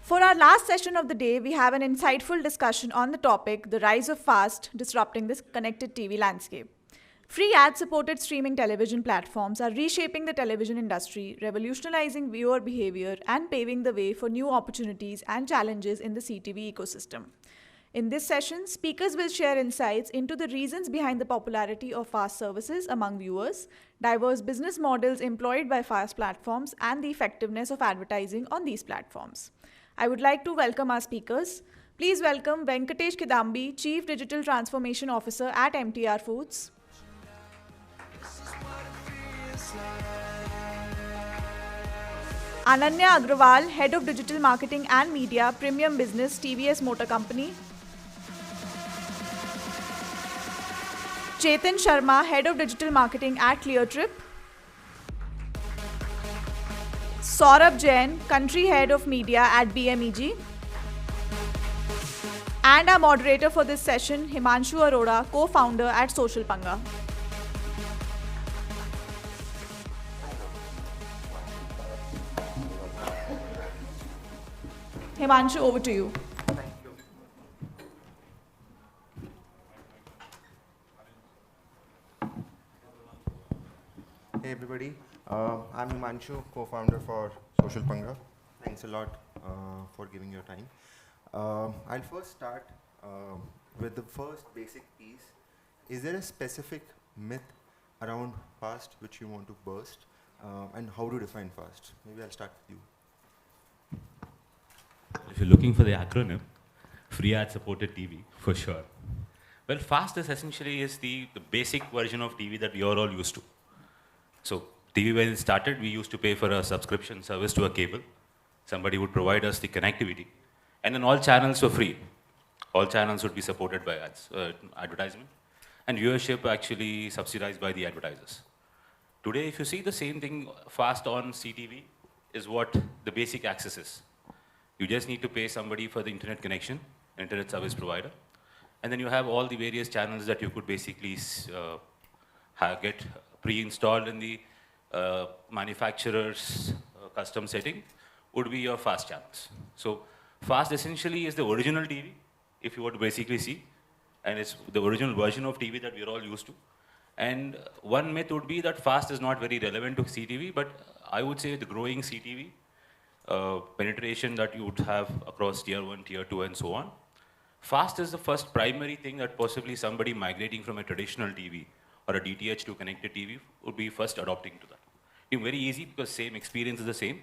For our last session of the day, we have an insightful discussion on the topic, the rise of FAST disrupting the connected TV landscape. Free ad-supported streaming television platforms are reshaping the television industry, revolutionizing viewer behavior, and paving the way for new opportunities and challenges in the CTV ecosystem. In this session, speakers will share insights into the reasons behind the popularity of FAST services among viewers, diverse business models employed by FAST platforms, and the effectiveness of advertising on these platforms. I would like to welcome our speakers. Please welcome Venkatesh Kidambi, Chief Digital Transformation Officer at MTR Foods. Ananya Agrawal, Head of Digital Marketing and Media, Premium Business, TVS Motor Company. Chetan Sharma, Head of Digital Marketing at ClearTrip. Saurabh Jain, Country Head of Media at BMEG. And our moderator for this session, Himanshu Arora, co-founder at Social Panga. Himanshu, over to you. Thank you. Hey everybody, I'm Himanshu, co-founder for Social Panga. Thanks a lot for giving your time. I'll first start with the first basic piece. Is there a specific myth around FAST which you want to burst, and how to define FAST? Maybe I'll start with you. If you're looking for the acronym, free ad supported TV, for sure. Well, FAST is essentially the basic version of TV that we are all used to. So TV, when it started, we used to pay for a subscription service to a cable. Somebody would provide us the connectivity. And then all channels were free. All channels would be supported by advertisement. And viewership actually subsidized by the advertisers. Today, if you see the same thing, FAST on CTV is what the basic access is. You just need to pay somebody for the internet connection, internet service provider. And then you have all the various channels that you could basically get pre-installed in the manufacturer's custom setting would be your FAST channels. So FAST essentially is the original TV, if you were to basically see. And it's the original version of TV that we're all used to. And one myth would be that FAST is not very relevant to CTV, but I would say the growing CTV penetration that you would have across tier 1, tier 2, and so on. FAST is the first primary thing that possibly somebody migrating from a traditional TV or a DTH to connected TV would be first adopting to that. It's very easy because same experience is the same.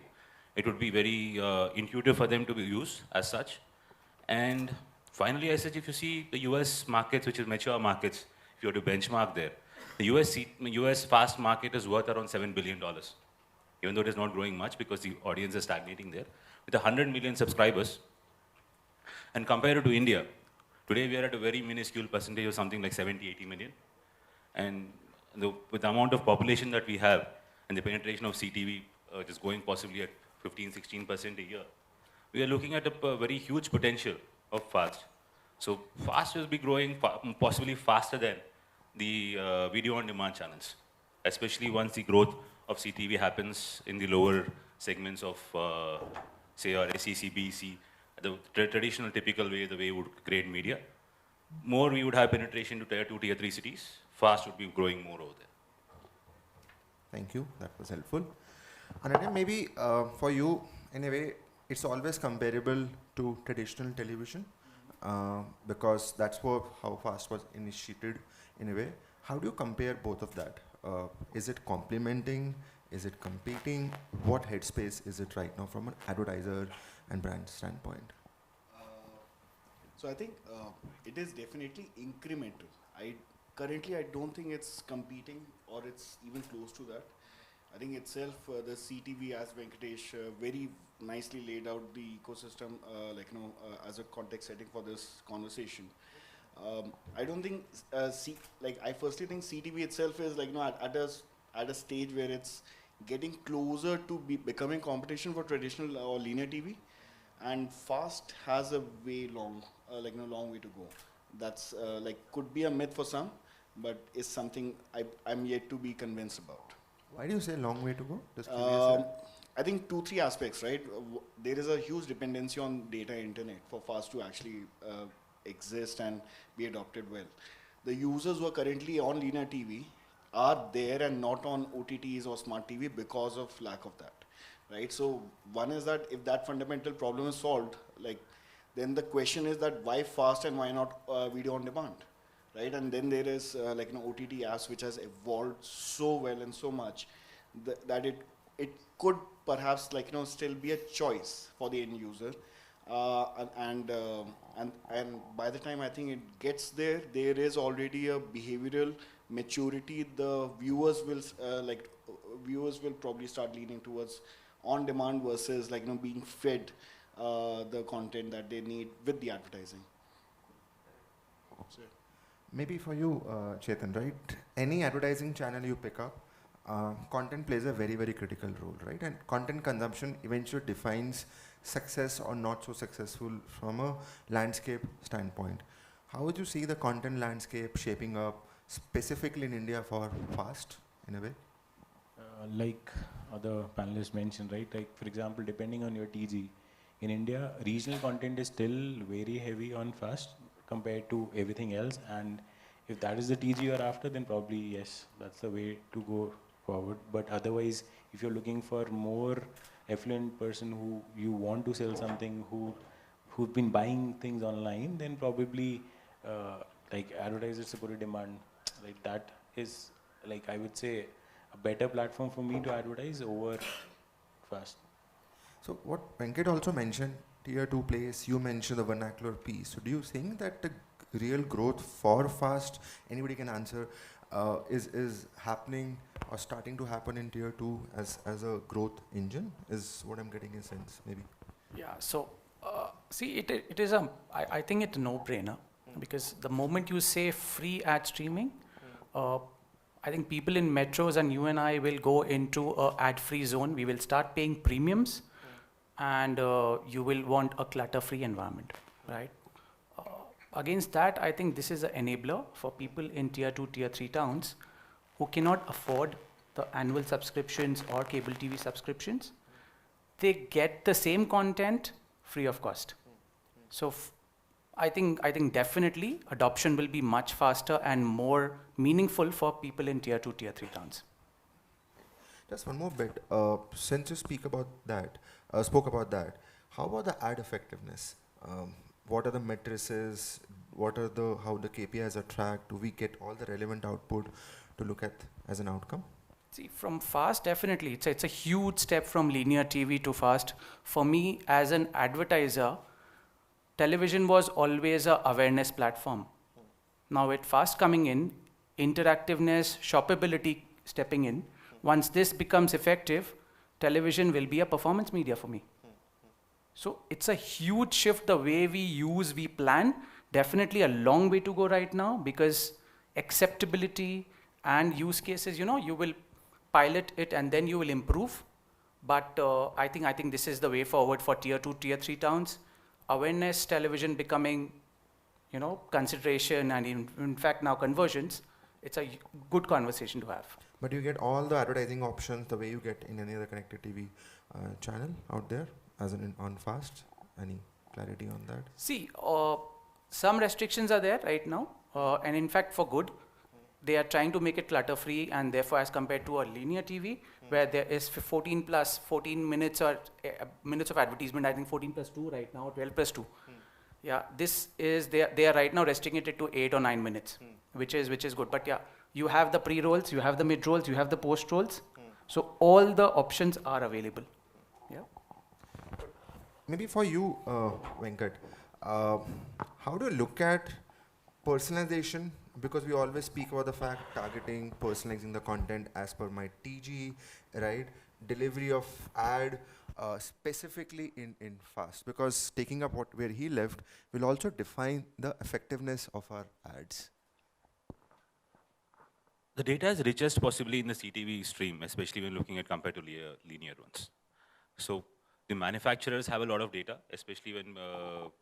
It would be very intuitive for them to use as such. And finally, as such, if you see the US markets, which is mature markets, if you were to benchmark there, the US FAST market is worth around $7 billion. Even though it is not growing much because the audience is stagnating there. With 100 million subscribers, and compare it to India, today we are at a very minuscule percentage of something like 70, 80 million. And with the amount of population that we have, and the penetration of CTV just going possibly at 15, 16% a year, we are looking at a very huge potential of FAST. So FAST will be growing possibly faster than the video on demand channels, especially once the growth of CTV happens in the lower segments of, say, our SEC, BEC, the traditional typical way, the way we would create media. More we would have penetration to tier 2, tier 3 cities. FAST would be growing more over there. Thank you, that was helpful. Ananya, maybe for you, in a way, it's always comparable to traditional television because that's how FAST was initiated in a way. How do you compare both of that? Is it complementing? Is it competing? What headspace is it right now from an advertiser and brand standpoint? So I think it is definitely incremental. Currently, I don't think it's competing or it's even close to that. I think itself, the CTV, as Venkatesh very nicely laid out the ecosystem, as a context setting for this conversation. I don't think I firstly think CTV itself is at a stage where it's getting closer to becoming competition for traditional or linear TV, and FAST has a long way to go. That's could be a myth for some, but is something I'm yet to be convinced about. Why do you say long way to go? Just curious. I think 2, 3 aspects, right? There is a huge dependency on data internet for fast to actually exist and be adopted well. The users who are currently on linear TV are there and not on OTTs or smart TV because of lack of that, right? So one is that if that fundamental problem is solved, like, then the question is that why fast and why not video on demand, right? And then there is like OTT apps which has evolved so well and so much that it could perhaps still be a choice for the end user, and by the time I think it gets there, there is already a behavioral maturity. The viewers will viewers will probably start leaning towards on demand versus being fed the content that they need with the advertising. So, Maybe for you, Chetan, right? Any advertising channel you pick up, content plays a very, very critical role, right? And content consumption eventually defines success or not so successful from a landscape standpoint. How would you see the content landscape shaping up specifically in India for fast, in a way? Like other panelists mentioned, right? Like, for example, depending on your TG, in India, regional content is still very heavy on fast compared to everything else. And if that is the TG you're after, then probably yes, that's the way to go forward. But otherwise, if you're looking for more affluent person who you want to sell something, who've been buying things online, then probably like advertisers support a demand, like that is, like, I would say, a better platform for me to advertise over fast. So what Venkat also mentioned, tier 2 place, you mentioned the vernacular piece. So do you think that the real growth for fast, anybody can answer, is happening or starting to happen in tier 2 as a growth engine, is what I'm getting a sense, maybe? Yeah, so see, it is I think it's a no-brainer, because the moment you say free ad streaming, I think people in metros and you and I will go into a ad-free zone. We will start paying premiums, and you will want a clutter-free environment, right? Against that, I think this is an enabler for people in tier 2, tier 3 towns who cannot afford the annual subscriptions or cable TV subscriptions. They get the same content free of cost. So I think definitely adoption will be much faster and more meaningful for people in tier 2, tier 3 towns. Just one more bit. Since you spoke about that, how about the ad effectiveness? What are the matrices? What are how the KPIs are tracked? Do we get all the relevant output to look at as an outcome? See, from fast, definitely. It's a huge step from linear TV to fast. For me, as an advertiser, television was always an awareness platform. Now with fast coming in, interactiveness, shoppability stepping in, once this becomes effective, television will be a performance media for me. So it's a huge shift the way we plan. Definitely a long way to go right now, because acceptability and use cases, you will pilot it and then you will improve. But I think this is the way forward for tier 2, tier 3 towns. Awareness television becoming, consideration, and in fact now conversions. It's a good conversation to have. But you get all the advertising options the way you get in any other connected TV channel out there, as on fast? Any clarity on that? See, some restrictions are there right now, and in fact for good. They are trying to make it clutter-free, and therefore as compared to a linear TV, where there is 14 minutes or minutes of advertisement, I think 14 plus 2 right now, 12 plus 2. Yeah, this is, they are right now restricting it to 8 or 9 minutes, which is good. But yeah, you have the pre-rolls, you have the mid-rolls, you have the post-rolls. So all the options are available. Yeah. Maybe for you, Venkat, how do you look at personalization? Because we always speak about the fact targeting, personalizing the content as per my TG, right? Delivery of ad specifically in fast. Because taking up where he left will also define the effectiveness of our ads. The data is richest possibly in the CTV stream, especially when looking at compared to linear ones. So the manufacturers have a lot of data, especially when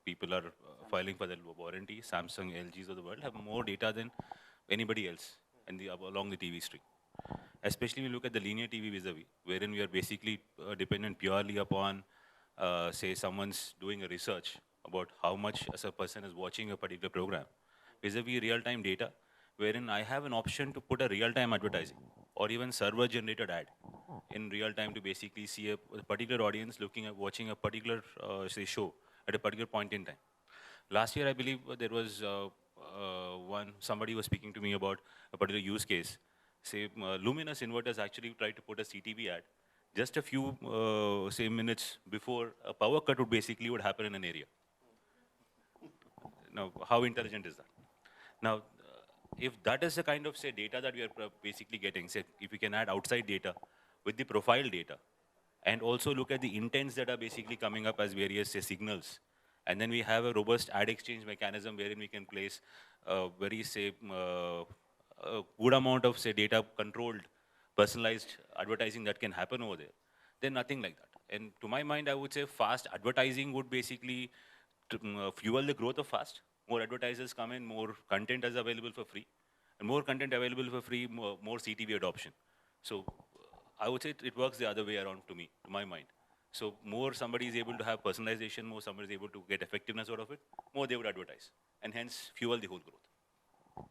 people are filing for their warranty. Samsung, LGs of the world have more data than anybody else along the TV stream. especially when you look at the linear TV vis-a-vis, wherein we are basically dependent purely upon, say, someone's doing a research about how much as a person is watching a particular program, vis-a-vis real-time data, wherein I have an option to put a real-time advertising or even server-generated ad in real time to basically see a particular audience looking at watching a particular say show at a particular point in time. Last year, I believe there was somebody was speaking to me about a particular use case. Say, luminous inverters actually tried to put a CTV ad just a few say minutes before a power cut would happen in an area. Now, how intelligent is that? Now, if that is the kind of, say, data that we are basically getting, say, if we can add outside data with the profile data, and also look at the intents that are basically coming up as various, say, signals, and then we have a robust ad exchange mechanism wherein we can place very, say, a good amount of, say, data controlled, personalized advertising that can happen over there, then nothing like that. And to my mind, I would say fast advertising would basically fuel the growth of fast. More advertisers come in, more content is available for free. And more content available for free, more CTV adoption. So I would say it works the other way around to me, to my mind. So more somebody is able to have personalization, more somebody is able to get effectiveness out of it, more they would advertise. And hence fuel the whole growth.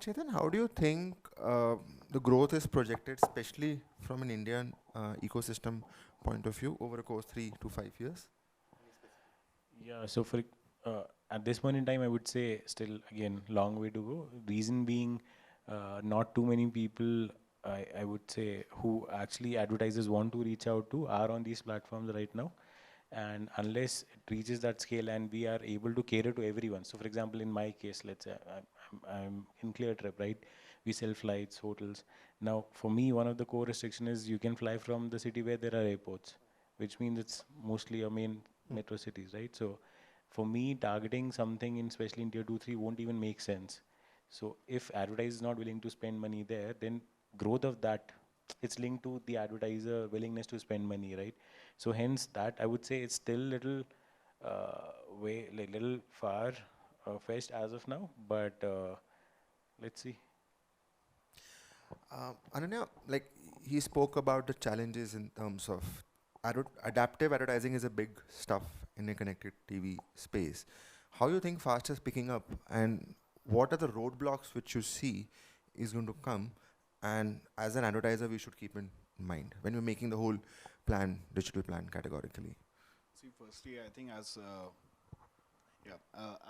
Chetan, how do you think the growth is projected, especially from an Indian ecosystem point of view, over a course 3 to 5 years? Yeah, so for at this point in time, I would say still again long way to go. Reason being, not too many people I would say who actually advertisers want to reach out to are on these platforms right now. And unless it reaches that scale and we are able to cater to everyone. So for example, in my case, let's say I'm in Clear Trip, right? We sell flights, hotels. Now, for me, one of the core restriction is you can fly from the city where there are airports, which means it's mostly your main metro cities, right? So for me, targeting something in especially in tier 2, 3 won't even make sense. So if advertiser is not willing to spend money there, then growth of that, it's linked to the advertiser willingness to spend money, right? So hence that I would say it's still little little far fetched as of now, but let's see. Ananya, like he spoke about the challenges in terms of adaptive advertising is a big stuff in a connected TV space. How you think fast is picking up, and what are the roadblocks which you see is going to come, and as an advertiser we should keep in mind when we're making the whole plan, digital plan categorically? See, firstly, I think as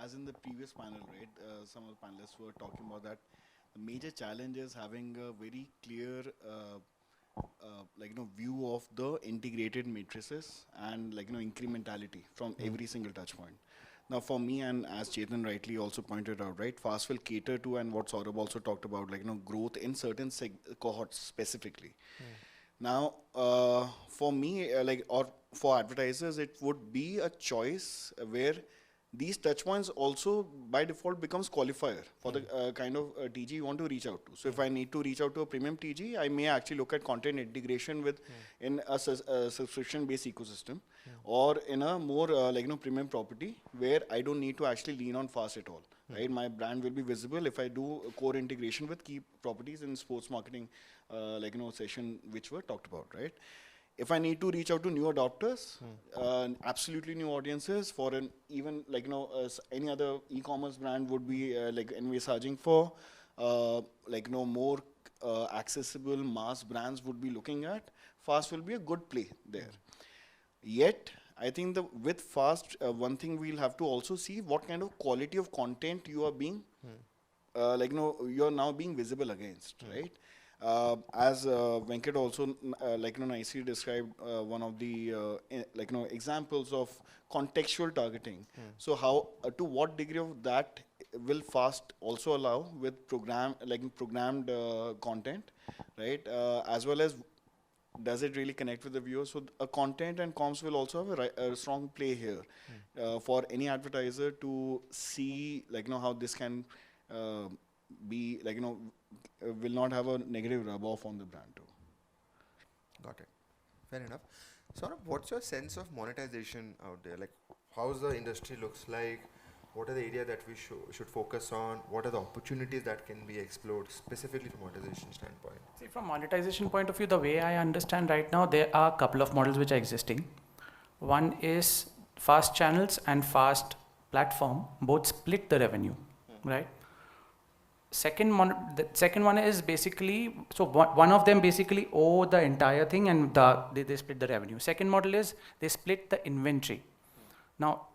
as in the previous panel, right, some of the panelists were talking about that the major challenge is having a very clear view of the integrated matrices and incrementality from every single touch point. Now for me, and as Chetan rightly also pointed out, right, fast will cater to, and what Saurabh also talked about, growth in certain cohorts specifically. Now, for me, or for advertisers, it would be a choice where these touch points also by default becomes qualifier for the kind of TG you want to reach out to. So if I need to reach out to a premium TG, I may actually look at content integration with in a subscription-based ecosystem, or in a more premium property where I don't need to actually lean on fast at all. Right, my brand will be visible if I do a core integration with key properties in sports marketing, session which were talked about, right? If I need to reach out to new adopters, absolutely new audiences for an even any other e-commerce brand would be envisaging for more accessible mass brands would be looking at, fast will be a good play there. Yet I think with fast, one thing we'll have to also see what kind of quality of content you are being, you're now being visible against, right? As Venkat also nicely described one of the examples of contextual targeting. So how to what degree of that will fast also allow with programmed content, right? As well as does it really connect with the viewer? So content and comms will also have a strong play here for any advertiser to see how this can be will not have a negative rub off on the brand too. Got it. Fair enough. Saurabh, what's your sense of monetization out there? Like, how's the industry looks like? what are the areas that we should focus on? What are the opportunities that can be explored specifically from monetization standpoint? See, from monetization point of view, the way I understand right now, there are a couple of models which are existing. One is fast channels and fast platform, both split the revenue, right? The second one is basically, so one of them basically owe the entire thing and they split the revenue. Second model is they split the inventory. Now,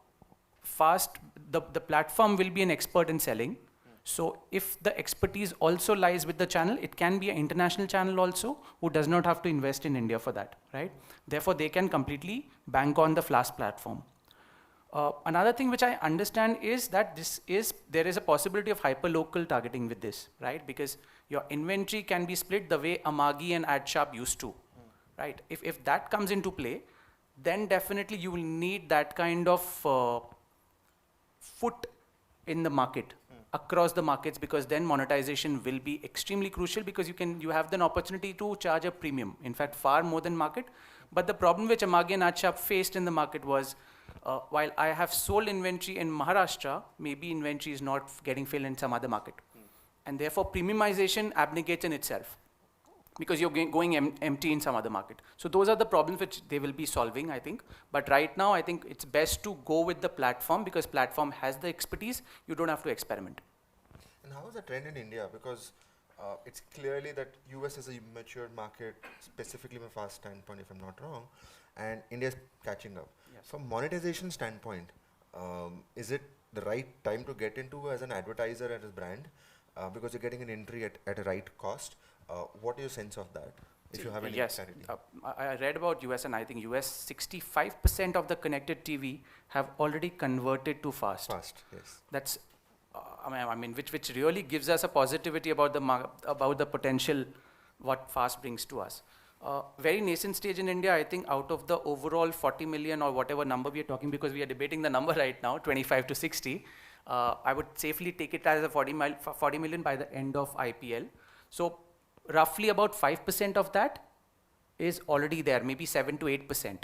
the platform will be an expert in selling. So if the expertise also lies with the channel, it can be an international channel also who does not have to invest in India for that, right? Therefore, they can completely bank on the flash platform. Another thing which I understand is that there is a possibility of hyperlocal targeting with this, right? Because your inventory can be split the way Amagi and AdSharp used to, right? If that comes into play, then definitely you will need that kind of foot in the market across the markets, because then monetization will be extremely crucial, because you have an opportunity to charge a premium, in fact far more than market. But the problem which Amagi and AdSharp faced in the market was, while I have sold inventory in Maharashtra, maybe inventory is not getting filled in some other market. And therefore premiumization abnegates in itself, because you're going empty in some other market. So those are the problems which they will be solving, I think. But right now, I think it's best to go with the platform, because platform has the expertise. You don't have to experiment. And how is the trend in India? Because it's clearly that US is a mature market, specifically from a fast standpoint, if I'm not wrong, and India is catching up. Yes. From monetization standpoint, is it the right time to get into as an advertiser and as a brand? Because you're getting an entry at a right cost. What is your sense of that? If you have any clarity. I read about US, and I think US 65% of the connected TV have already converted to fast. Fast, yes. That's, I mean, which really gives us a positivity about the potential what fast brings to us. Very nascent stage in India. I think out of the overall 40 million or whatever number we are talking, because we are debating the number right now, 25 to 60. I would safely take it as a 40 million by the end of IPL. So roughly about 5% of that is already there, maybe 7 to 8%,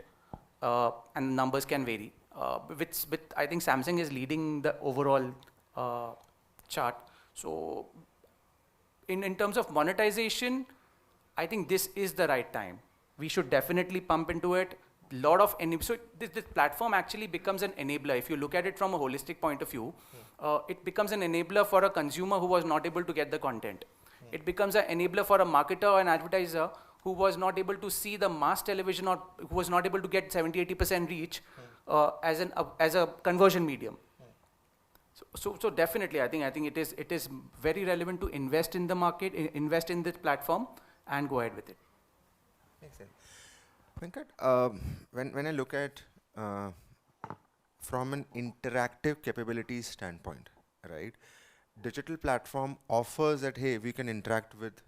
and numbers can vary. With I think Samsung is leading the overall chart. So in terms of monetization, I think this is the right time. We should definitely pump into it. So this platform actually becomes an enabler. If you look at it from a holistic point of view, it becomes an enabler for a consumer who was not able to get the content. It becomes an enabler for a marketer or an advertiser who was not able to see the mass television, or who was not able to get 70-80% reach as a conversion medium. So definitely, I think it is very relevant to invest in the market, invest in this platform, and go ahead with it. Makes sense. Venkat, when I look at from an interactive capabilities standpoint, right? Digital platform offers that, hey, we can interact with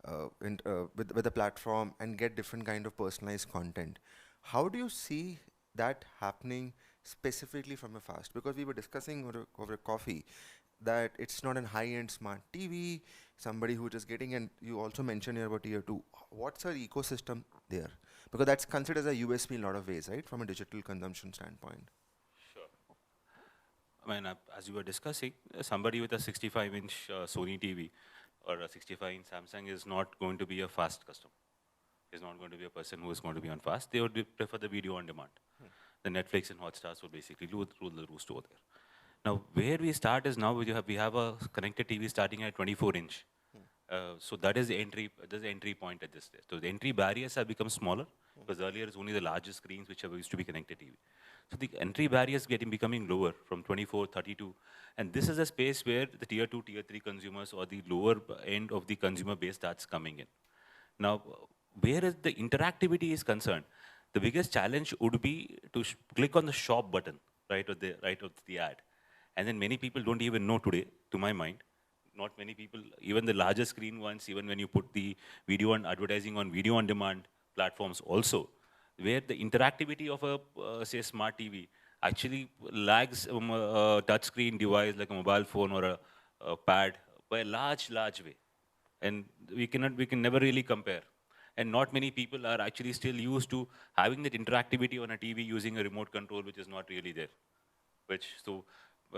the platform and get different kind of personalized content. How do you see that happening specifically from a fast? Because we were discussing over coffee that it's not a high-end smart TV, somebody who is getting, and you also mentioned here about tier 2. What's our ecosystem there? Because that's considered as a USP in a lot of ways, right, from a digital consumption standpoint. I mean, as you were discussing, somebody with a 65-inch Sony TV or a 65-inch Samsung is not going to be a fast customer. Is not going to be a person who is going to be on fast. They would prefer the video on demand. The Netflix and Hotstars would basically rule the roost over there. Now, where we start is now we have a connected TV starting at 24-inch. So that is the entry point at this stage. So the entry barriers have become smaller, because earlier it's only the largest screens which used to be connected TV. So the entry barriers becoming lower from 24, 32, and this is a space where the tier 2, tier 3 consumers, or the lower end of the consumer base starts coming in. Now, where is the interactivity is concerned, the biggest challenge would be to click on the shop button, right of the ad, and then many people don't even know today, to my mind. Not many people, even the larger screen ones, even when you put the video and advertising on video on demand platforms also, where the interactivity of a say smart TV actually lags a touchscreen device like a mobile phone or a pad by a large way, and we can never really compare. And not many people are actually still used to having that interactivity on a TV using a remote control, which is not really there.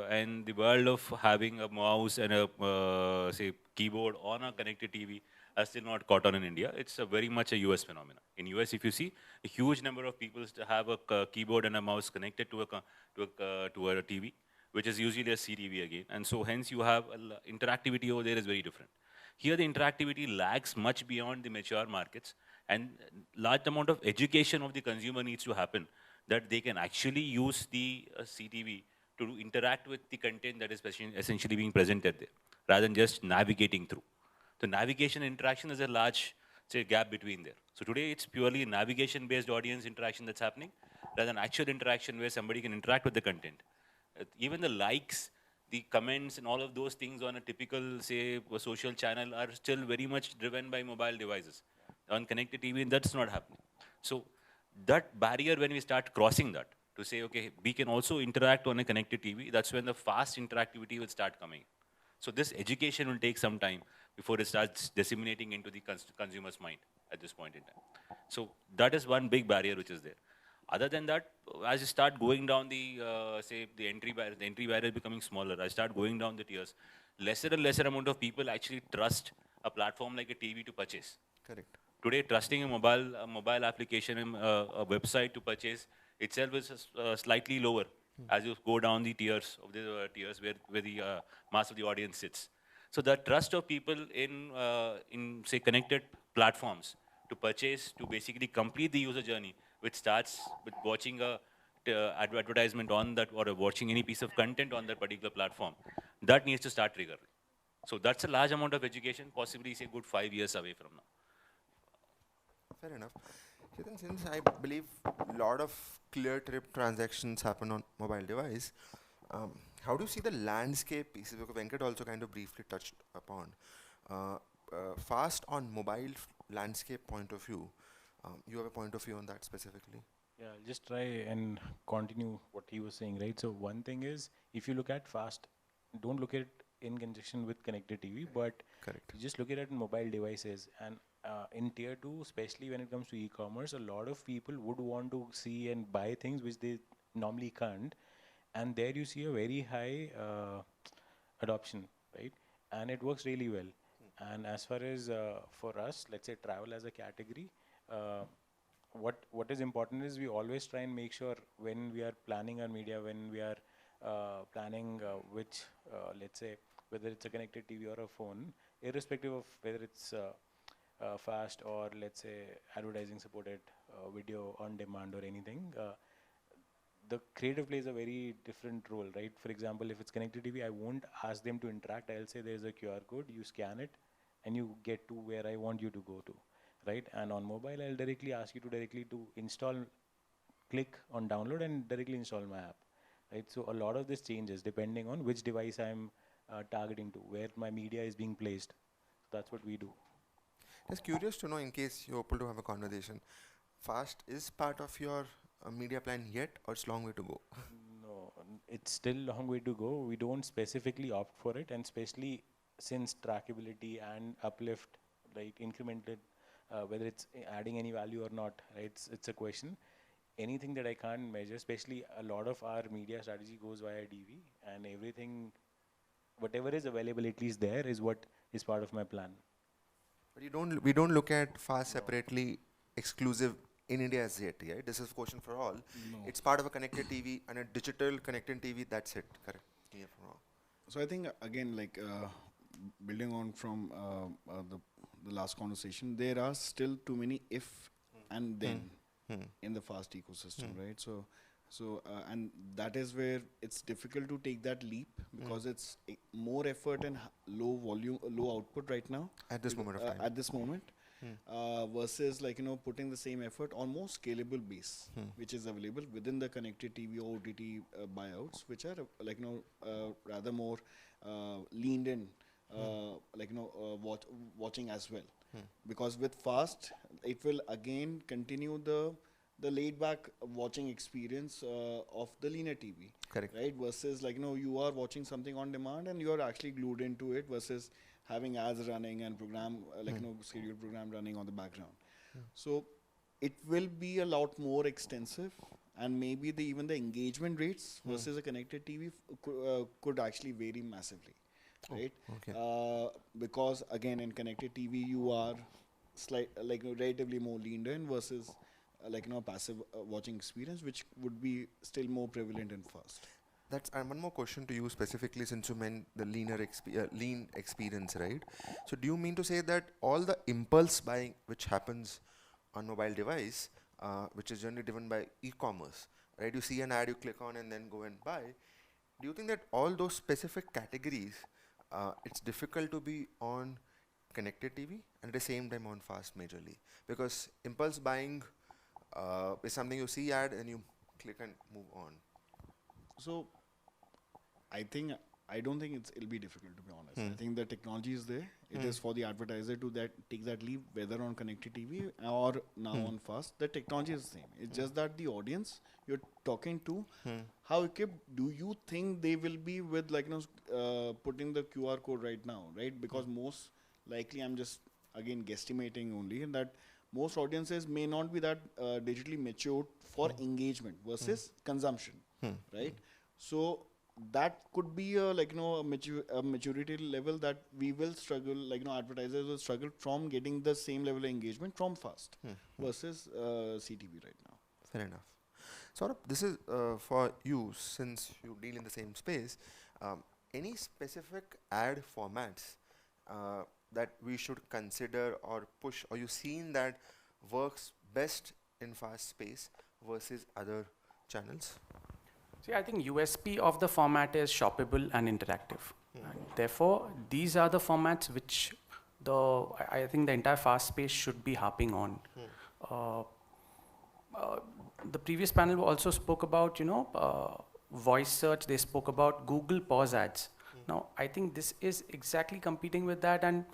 And the world of having a mouse and a say keyboard on a connected TV are still not caught on in India. It's a very much a US phenomenon. In US, if you see, a huge number of people have a keyboard and a mouse connected to a TV, which is usually a CTV again, and so hence you have interactivity over there is very different. Here the interactivity lags much beyond the mature markets, and large amount of education of the consumer needs to happen that they can actually use the CTV to interact with the content that is essentially being presented there, rather than just navigating through. So navigation and interaction is a large, say, gap between there. So today it's purely navigation-based audience interaction that's happening, rather than actual interaction where somebody can interact with the content. Even the likes, the comments, and all of those things on a typical, say, a social channel are still very much driven by mobile devices. On connected TV, that's not happening. So that barrier, when we start crossing that, to say, okay, we can also interact on a connected TV, that's when the fast interactivity will start coming. So this education will take some time before it starts disseminating into the consumer's mind at this point in time. So that is one big barrier which is there. Other than that, as you start going down say, the entry barrier is becoming smaller. As you start going down the tiers, lesser and lesser amount of people actually trust a platform like a TV to purchase. Correct. Today, trusting a mobile application and a website to purchase itself is slightly lower as you go down the tiers of the tiers where the mass of the audience sits. So the trust of people in say connected platforms to purchase, to basically complete the user journey, which starts with watching a advertisement on that or watching any piece of content on that particular platform, that needs to start triggering. So that's a large amount of education, possibly say good 5 years away from now. Fair enough. Chetan, since I believe a lot of clear trip transactions happen on mobile device, how do you see the landscape pieces? Because Venkat also kind of briefly touched upon. Fast on mobile landscape point of view, you have a point of view on that specifically? Yeah, I'll just try and continue what he was saying, right? So one thing is, if you look at fast, don't look at it in conjunction with connected TV, but Correct. you just look at it in mobile devices. And in tier 2, especially when it comes to e-commerce, a lot of people would want to see and buy things which they normally can't. And there you see a very high adoption, right? And it works really well. And as far as for us, let's say travel as a category, what is important is we always try and make sure when we are planning our media, when we are planning which, let's say, whether it's a connected TV or a phone, irrespective of whether it's fast or let's say advertising supported video on demand or anything, the creative plays a very different role, right? For example, if it's connected TV, I won't ask them to interact. I'll say there's a QR code, you scan it, and you get to where I want you to go to, right? And on mobile, I'll directly ask you to directly to install, click on download and directly install my app, right? So a lot of this changes depending on which device I'm targeting to, where my media is being placed. That's what we do. Just curious to know, in case you're able to have a conversation, fast is part of your media plan yet, or it's long way to go? No, it's still a long way to go. We don't specifically opt for it, and especially since trackability and uplift, like incremented, whether it's adding any value or not, right? It's a question. Anything that I can't measure, especially a lot of our media strategy goes via DV, and everything, whatever is available, at least there, is what is part of my plan. But we don't look at fast separately exclusive in India as yet, right? This is a question for all. No. It's part of a connected TV and a digital connected TV, that's it, correct? Yeah, for all. So I think again, like building on from the last conversation, there are still too many if and then in the fast ecosystem, right? So and that is where it's difficult to take that leap because it's more effort and low volume, low output right now. At this moment of time. At this moment. Versus like putting the same effort on more scalable base which is available within the connected TV or OTT buyouts, which are like rather more leaned in watching as well, because with fast it will again continue the laid back watching experience of the linear TV. Correct. Right? Versus like you are watching something on demand and you are actually glued into it, versus having ads running and program scheduled program running on the background. So it will be a lot more extensive and maybe even the engagement rates versus a connected TV could actually vary massively, right? Okay. Because again, in connected TV, you are relatively more leaned in versus a passive watching experience, which would be still more prevalent and fast. That's one more question to you specifically, since you meant the lean experience, right? So do you mean to say that all the impulse buying which happens on mobile device, which is generally driven by e-commerce, right? You see an ad, you click on and then go and buy. Do you think that all those specific categories, it's difficult to be on connected TV and at the same time on fast majorly? Because impulse buying is something you see ad and you click and move on. So I don't think it'll be difficult, to be honest. I think the technology is there. It is for the advertiser to take that leap, whether on connected TV or now on fast. The technology is the same. It's just that the audience you're talking to, how equipped do you think they will be with putting the QR code right now, right? Because most likely, I'm just again guesstimating only, and that most audiences may not be that digitally matured for engagement versus consumption, right? So that could be a maturity level that we will struggle, advertisers will struggle from getting the same level of engagement from fast versus CTV right now. Fair enough. Saurabh, this is for you, since you deal in the same space. Any specific ad formats that we should consider or push, or you've seen that works best in fast space versus other channels? See, I think USP of the format is shoppable and interactive. And therefore, these are the formats which I think the entire fast space should be harping on. The previous panel also spoke about, voice search. They spoke about Google pause ads. Now, I think this is exactly competing with that, and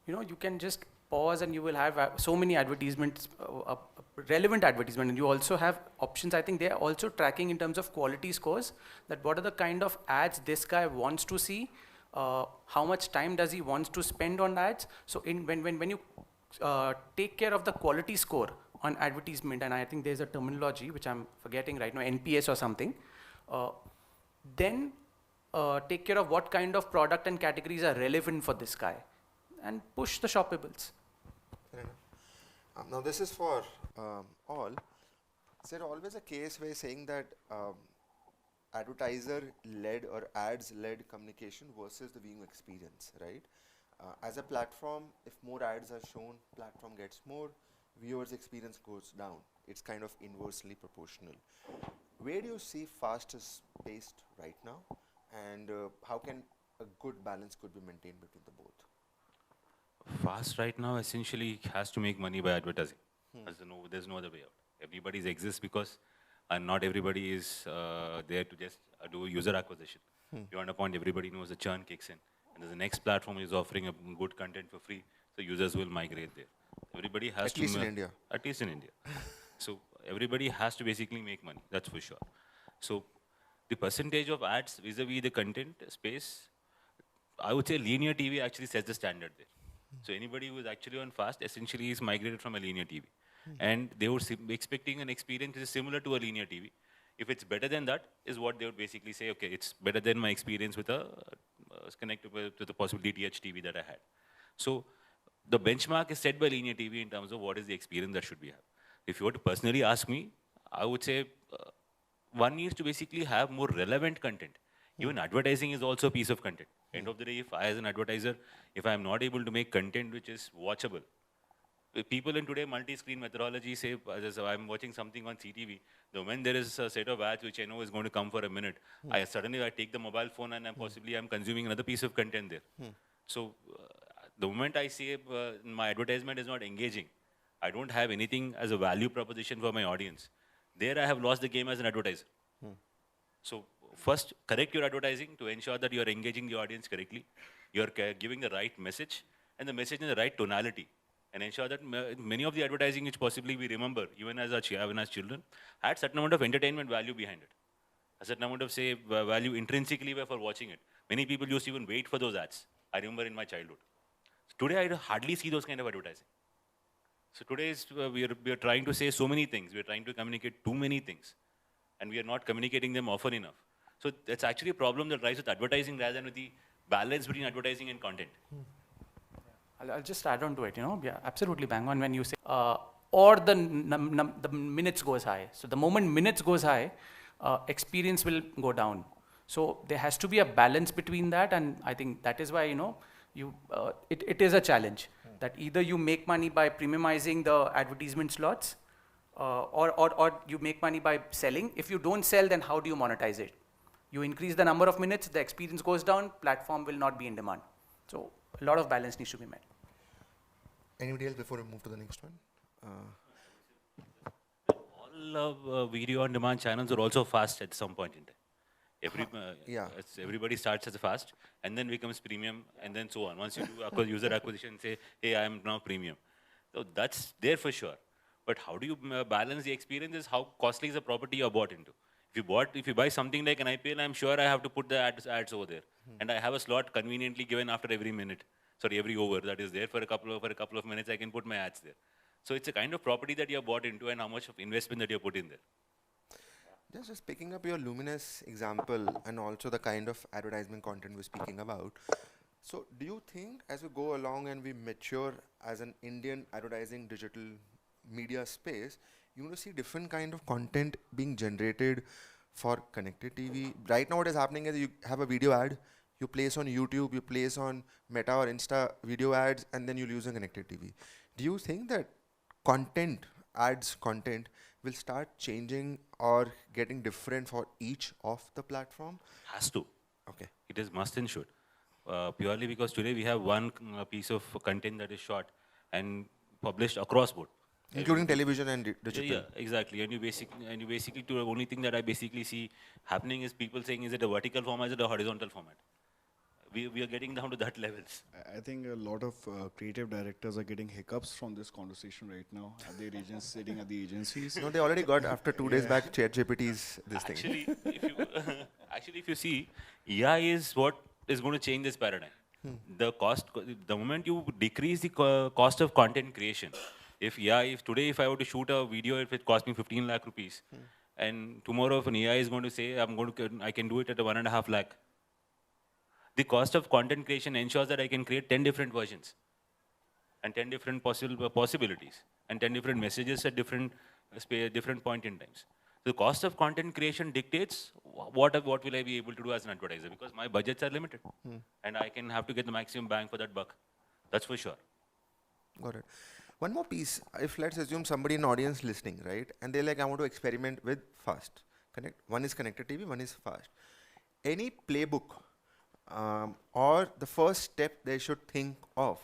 you can just pause and you will have so many advertisements, relevant advertisement, and you also have options. I think they are also tracking in terms of quality scores, that what are the kind of ads this guy wants to see, how much time does he wants to spend on ads. So when you take care of the quality score on advertisement, and I think there's a terminology which I'm forgetting right now, NPS or something, then take care of what kind of product and categories are relevant for this guy and push the shoppables. Fair enough. Now this is for all. Is there always a case where saying that advertiser-led or ads-led communication versus the viewing experience, right? As a platform, if more ads are shown, platform gets more, viewers' experience goes down. It's kind of inversely proportional. Where do you see fastest paced right now, and how can a good balance could be maintained between the both? Fast right now essentially has to make money by advertising. There's no other way out. Everybody exists because not everybody is there to just do user acquisition. Beyond a point, everybody knows the churn kicks in. And there's the next platform is offering a good content for free, so users will migrate there. Everybody has to... At least in India. At least in India. So everybody has to basically make money, that's for sure. So the percentage of ads vis-a-vis the content space, I would say linear TV actually sets the standard there. So anybody who is actually on fast essentially is migrated from a linear TV. And they would be expecting an experience which is similar to a linear TV. If it's better than that, is what they would basically say, okay, it's better than my experience with a connected to the possible DTH TV that I had. So the benchmark is set by linear TV in terms of what is the experience that should we have. If you were to personally ask me, I would say one needs to basically have more relevant content. Even advertising is also a piece of content. End of the day, if I as an advertiser, if I am not able to make content which is watchable, people in today multi-screen methodology say, I'm watching something on CTV, the moment there is a set of ads which I know is going to come for a minute, I take the mobile phone and I'm consuming another piece of content there. So the moment I say my advertisement is not engaging, I don't have anything as a value proposition for my audience, there I have lost the game as an advertiser. So first, correct your advertising to ensure that you are engaging the audience correctly, you are giving the right message, and the message in the right tonality. And ensure that many of the advertising which possibly we remember, even as children, had certain amount of entertainment value behind it. A certain amount of, say, value intrinsically for watching it. Many people used to even wait for those ads. I remember in my childhood. Today, I hardly see those kind of advertising. So today, we are trying to say so many things. We are trying to communicate too many things. and we are not communicating them often enough. So that's actually a problem that lies with advertising rather than with the balance between advertising and content. I'll just add on to it, yeah, absolutely bang on when you say, or the minutes goes high. So the moment minutes goes high, experience will go down. So there has to be a balance between that, and I think that is why, it is a challenge that either you make money by premiumizing the advertisement slots, or you make money by selling. If you don't sell, then how do you monetize it? You increase the number of minutes, the experience goes down, platform will not be in demand. So a lot of balance needs to be met. Anybody else before we move to the next one? All video on demand channels are also fast at some point in time. Everybody starts as a fast and then becomes premium and then so on. Once you do user acquisition, say, hey, I am now premium. So that's there for sure. But how do you balance the experience is how costly is the property you're bought into. If you buy something like an IPL, I'm sure I have to put the ads over there. And I have a slot conveniently given after every over that is there for a couple of minutes, I can put my ads there. So it's a kind of property that you're bought into and how much of investment that you put in there. Just picking up your Luminous example and also the kind of advertisement content we're speaking about. So do you think as we go along and we mature as an Indian advertising digital media space, you want to see different kind of content being generated for connected TV? Right now what is happening is you have a video ad, you place on YouTube, you place on Meta or Insta video ads, and then you'll use a connected TV. Do you think that content will start changing or getting different for each of the platform? Has to. Okay. It is must and should. Purely because today we have one piece of content that is shot and published across board. Including television and digital. Yeah, exactly. And you basically the only thing that I basically see happening is people saying, is it a vertical format, is it a horizontal format? We are getting down to that levels. I think a lot of creative directors are getting hiccups from this conversation right now at their agents, sitting at the agencies. No, they already got after 2 days back ChatGPT's this thing. If you see, AI is what is going to change this paradigm. The moment you decrease the cost of content creation, if today if I were to shoot a video, if it cost me 15 lakh rupees, and tomorrow if an AI is going to say I can do it at a 1.5 lakh, the cost of content creation ensures that I can create 10 different versions and 10 different possibilities and 10 different messages at different point in times. The cost of content creation dictates what will I be able to do as an advertiser, because my budgets are limited and I can have to get the maximum bang for that buck. That's for sure. Got it. One more piece. If let's assume somebody in audience listening, right, and they're like, I want to experiment with fast. One is connected TV, one is fast. Any playbook or the first step they should think of?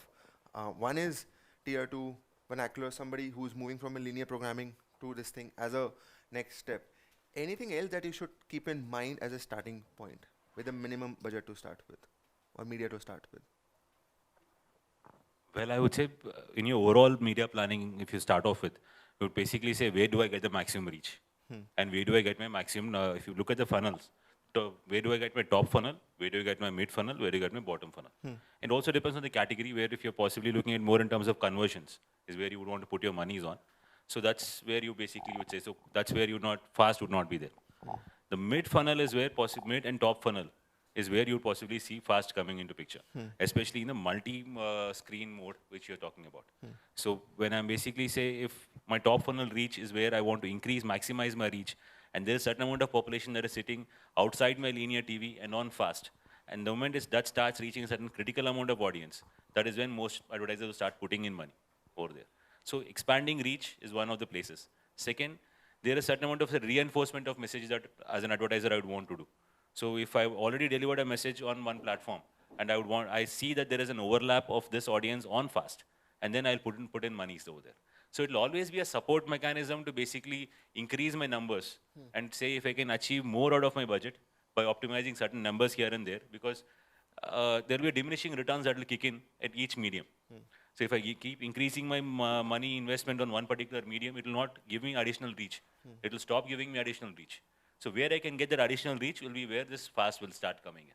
One is tier 2 vernacular, somebody who's moving from a linear programming to this thing as a next step. Anything else that you should keep in mind as a starting point with a minimum budget to start with or media to start with? Well, I would say in your overall media planning, if you start off with, you would basically say, where do I get the maximum reach? And where do I get my maximum, if you look at the funnels, where do I get my top funnel? Where do I get my mid funnel? Where do I get my bottom funnel? It also depends on the category, where if you're possibly looking at more in terms of conversions, is where you would want to put your monies on. So that's where you basically would say, so that's where fast would not be there. The mid funnel is where mid and top funnel is where you possibly see fast coming into picture, especially in the multi-screen mode, which you're talking about. So when I'm basically say, if my top funnel reach is where I want to maximize my reach, and there's a certain amount of population that is sitting outside my linear TV and on fast, and the moment that starts reaching a certain critical amount of audience, that is when most advertisers will start putting in money over there. So expanding reach is one of the places. Second, there is a certain amount of reinforcement of messages that as an advertiser I would want to do. So if I've already delivered a message on one platform and I see that there is an overlap of this audience on fast, and then I'll put in monies over there. So it'll always be a support mechanism to basically increase my numbers and say if I can achieve more out of my budget by optimizing certain numbers here and there, because there will be diminishing returns that will kick in at each medium. So if I keep increasing my money investment on one particular medium, it will not give me additional reach. It will stop giving me additional reach. So where I can get that additional reach will be where this fast will start coming in.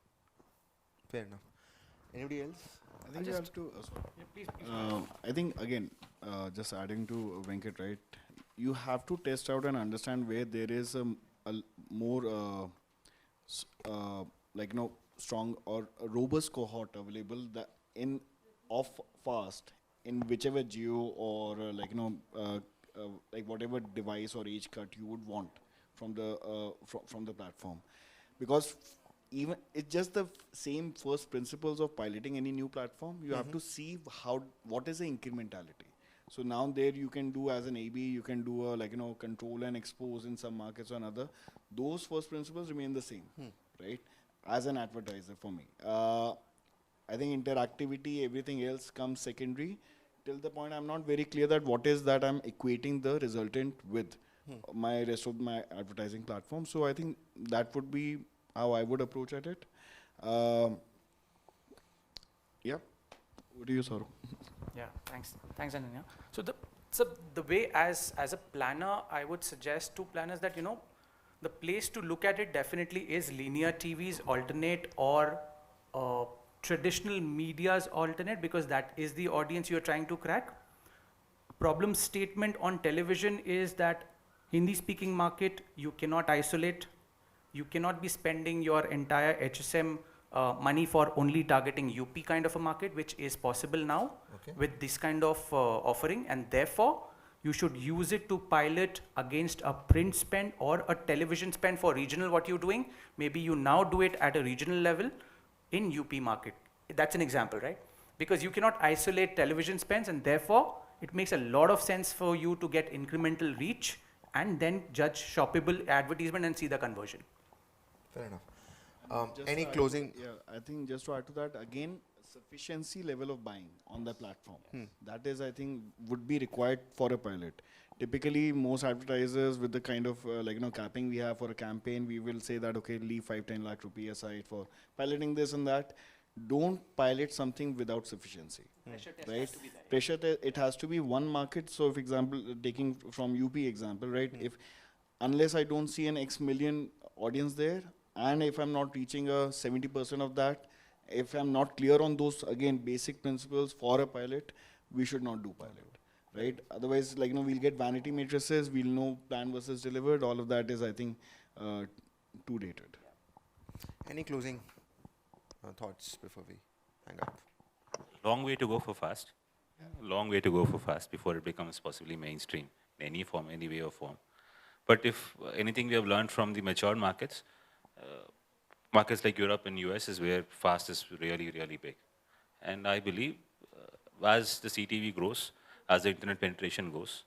Fair enough. Anybody else? I think you have to. I think again, just adding to Venkat, right? You have to test out and understand where there is a more like strong or a robust cohort available that in of fast in whichever geo or like whatever device or age cut you would want from the from the platform, because even it's just the same first principles of piloting any new platform. You have to see what is the incrementality. So now there you can do as an AB, you can do a control and expose in some markets or another. Those first principles remain the same, right? As an advertiser for me, I think interactivity, everything else comes secondary. Till the point I'm not very clear that what is that I'm equating the resultant with my rest of my advertising platform. So I think that would be how I would approach at it. Yeah. What do you, Saurabh? Yeah, thanks, Ananya. So the way as a planner, I would suggest to planners that the place to look at it definitely is linear TV's alternate or traditional media's alternate, because that is the audience you're trying to crack. Problem statement on television is that Hindi speaking market you cannot isolate. You cannot be spending your entire HSM money for only targeting UP kind of a market, which is possible now with this kind of offering, and therefore you should use it to pilot against a print spend or a television spend for regional. What you're doing, maybe you now do it at a regional level in UP market. That's an example, right? Because you cannot isolate television spends, and therefore it makes a lot of sense for you to get incremental reach and then judge shoppable advertisement and see the conversion. Fair enough. Just Any to add closing? I think just to add to that, again, sufficiency level of buying on the platform. That is, I think, would be required for a pilot. Typically, most advertisers with the kind of capping we have for a campaign, we will say that, okay, leave 5-10 lakh rupees aside for piloting this and that. Don't pilot something without sufficiency. Pressure test right? has to be there. Pressure test, it has to be one market. So, for example, taking from UP example, right? If unless I don't see an X million audience there, and if I'm not reaching a 70% of that, if I'm not clear on those, again, basic principles for a pilot, we should not do pilot, right? Otherwise, we'll get vanity matrices, we'll know plan versus delivered, all of that is, I think, too dated. Any closing thoughts before we hang up? Long way to go for fast. Long way to go for fast before it becomes possibly mainstream in any form, any way or form. But if anything we have learned from the mature markets, markets like Europe and US is where fast is really, really big. And I believe as the CTV grows, as the internet penetration goes,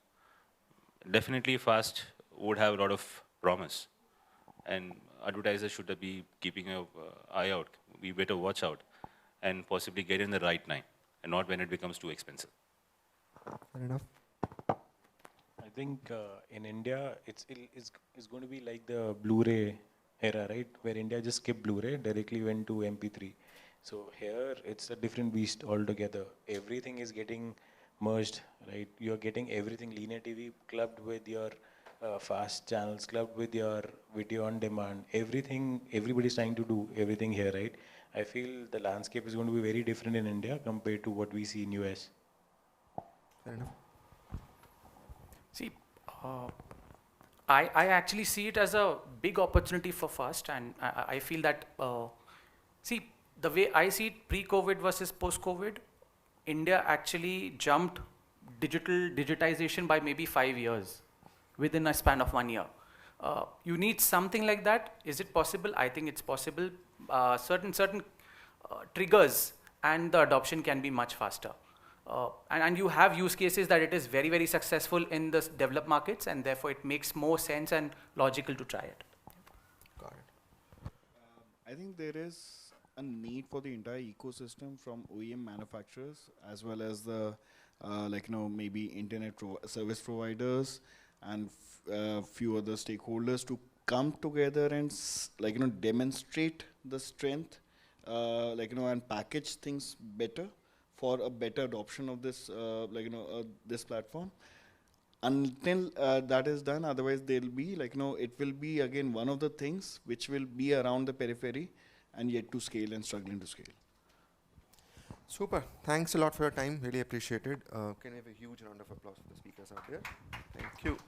definitely fast would have a lot of promise. And advertisers should be keeping an eye out, be better watch out, and possibly get in the right time, and not when it becomes too expensive. Fair enough. I think in India, it's going to be like the Blu-ray era, right? Where India just skipped Blu-ray, directly went to MP3. So here, it's a different beast altogether. Everything is getting merged, right? You're getting everything linear TV clubbed with your fast channels, clubbed with your video on demand. Everything, everybody's trying to do everything here, right? I feel the landscape is going to be very different in India compared to what we see in US. Fair enough. See, I actually see it as a big opportunity for fast, and I feel that, see, the way I see it, pre-COVID versus post-COVID, India actually jumped digitization by maybe 5 years within a span of 1 year. You need something like that. Is it possible? I think it's possible. Certain triggers and the adoption can be much faster. And you have use cases that it is very, very successful in the developed markets, and therefore it makes more sense and logical to try it. Got it. I think there is a need for the entire ecosystem from OEM manufacturers as well as the maybe internet service providers and few other stakeholders to come together and demonstrate the strength and package things better for a better adoption of this this platform. Until that is done, otherwise there'll be it will be again one of the things which will be around the periphery and yet to scale and struggling to scale. Super. Thanks a lot for your time. Really appreciate it. Can I have a huge round of applause for the speakers out there? Thank you.